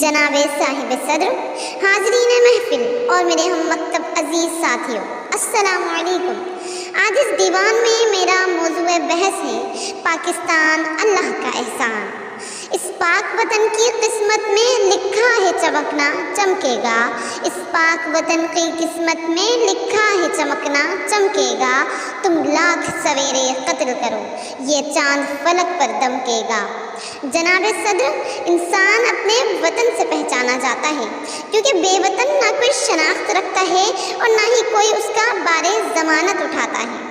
جناب صاحب صدر، حاضرین محفل اور میرے ہم مکتب عزیز ساتھیوں، السلام علیکم۔ آج اس دیوان میں میرا موضوع بحث ہے پاکستان اللہ کا احسان۔ اس پاک وطن کی قسمت میں لکھا ہے چمکنا چمکے گا، اس پاک وطن کی قسمت میں لکھا ہے چمکنا چمکے گا۔ تم لاکھ سویرے قتل کرو، یہ چاند فلک پر دمکے گا۔ جناب صدر، انسان اپنے وطن سے پہچانا جاتا ہے، کیونکہ بے وطن نہ کوئی شناخت رکھتا ہے اور نہ ہی کوئی اس کا بار ضمانت اٹھاتا ہے۔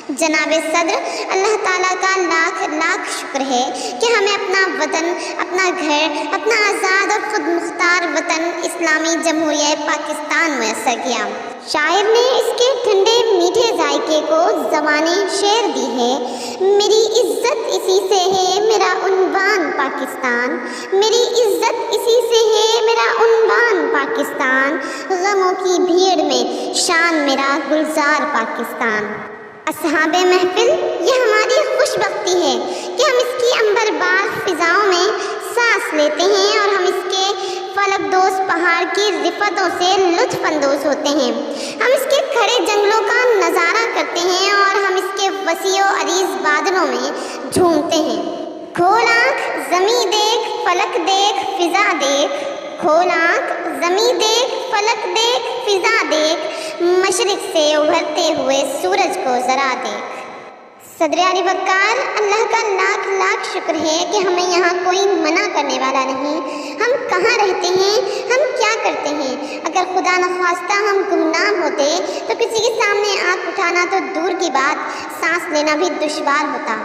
جناب صدر، اللہ تعالیٰ کا لاکھ لاکھ شکر ہے کہ ہمیں اپنا وطن، اپنا گھر، اپنا آزاد اور خود مختار وطن اسلامی جمہوریہ پاکستان میسر کیا۔ شاعر نے اس کے ٹھنڈے میٹھے ذائقے کو زبانِ شعر دی ہے۔ میری عزت اسی سے ہے میرا عنوان پاکستان، میری عزت اسی سے ہے میرا عنوان پاکستان، غموں کی بھیڑ میں شان میرا گلزار پاکستان۔ اصحاب محفل، یہ ہماری خوش بختی ہے کہ ہم اس کی عنبربار فضاؤں میں سانس لیتے ہیں اور ہم اس کے فلک دوز پہاڑ کی رفتوں سے لطف اندوز ہوتے ہیں۔ ہم اس کے کھڑے جنگلوں کا نظارہ کرتے ہیں اور ہم اس کے وسیع و عریض بادلوں میں جھومتے ہیں۔ کھول آنکھ زمیں دیکھ، فلک دیکھ، فضا دیکھ، کھول آنکھ زمیں دیکھ، فلک دیکھ، فضا دیکھ، مشرق سے ابھرتے ہوئے سورج کو ذرا دیکھ۔ صدر علی وقار، اللہ کا لاکھ لاکھ شکر ہے کہ ہمیں یہاں کوئی منع کرنے والا نہیں۔ ہم کہاں رہتے ہیں، ہم کیا کرتے ہیں؟ اگر خدا نخواستہ ہم گمنام ہوتے تو کسی کے سامنے آنکھ اٹھانا تو دور کی بات، سانس لینا بھی دشوار ہوتا۔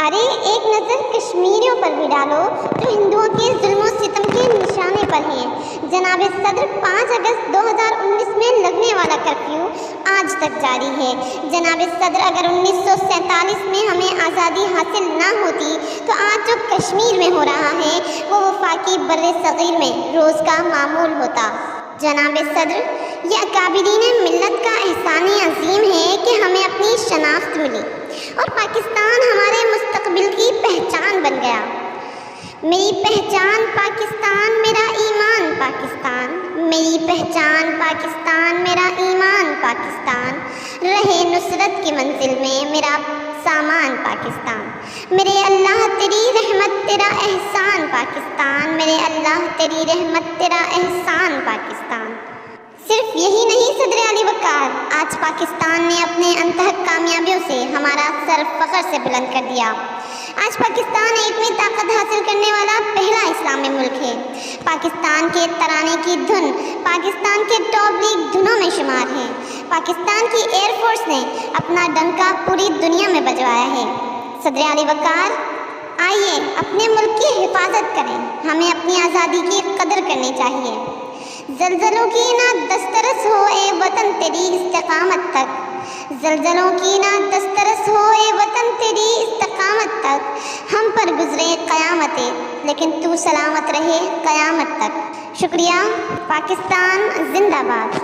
ارے ایک نظر کشمیریوں پر بھی ڈالو جو ہندوؤں کے ظلم و ستم کے نشانے پر ہیں۔ جناب صدر، 5 اگست 2019 میں لگنے والا کرفیو آج تک جاری ہے۔ جناب صدر، اگر 1947 میں ہمیں آزادی حاصل نہ ہوتی تو آج جو کشمیر میں ہو رہا ہے وہ وفاقی بر صغیر میں روز کا معمول ہوتا۔ جناب صدر، یہ اکابرین ملت کا احسان عظیم ہے کہ ہمیں اپنی شناخت ملی اور پاکستان ہمارے مستقبل کی پہچان بن گیا۔ میری پہچان پاکستان، میرا ایمان پاکستان، میری پہچان پاکستان، میرا ایمان پاکستان، رہے نصرت کی منزل میں میرا سامان پاکستان، میرے اللہ تیری رحمت تیرا احسان پاکستان، میرے اللہ تیری رحمت تیرا احسان پاکستان۔ صرف یہی نہیں صدر علی وقار، آج پاکستان نے اپنے انتہک کامیابیوں سے ہمارا سر فخر سے بلند کر دیا۔ آج پاکستان اتنی طاقت حاصل کرنے والا پہلا اسلامی ملک ہے۔ پاکستان کے ترانے کی دھن پاکستان کے ٹاپ لیگ دھنوں میں شمار ہے۔ پاکستان کی ایئر فورس نے اپنا ڈنکا پوری دنیا میں بجوایا ہے۔ صدر علی وقار، آئیے اپنے ملک کی حفاظت کریں، ہمیں اپنی آزادی کی قدر کرنی چاہیے۔ زلزلوں کی نہ دسترس ہو اے وطن تیری استقامت تک، زلزلوں کی نہ دسترس ہو اے وطن تیری استقامت تک، ہم پر گزرے قیامتیں لیکن تو سلامت رہے قیامت تک۔ شکریہ۔ پاکستان زندہ باد۔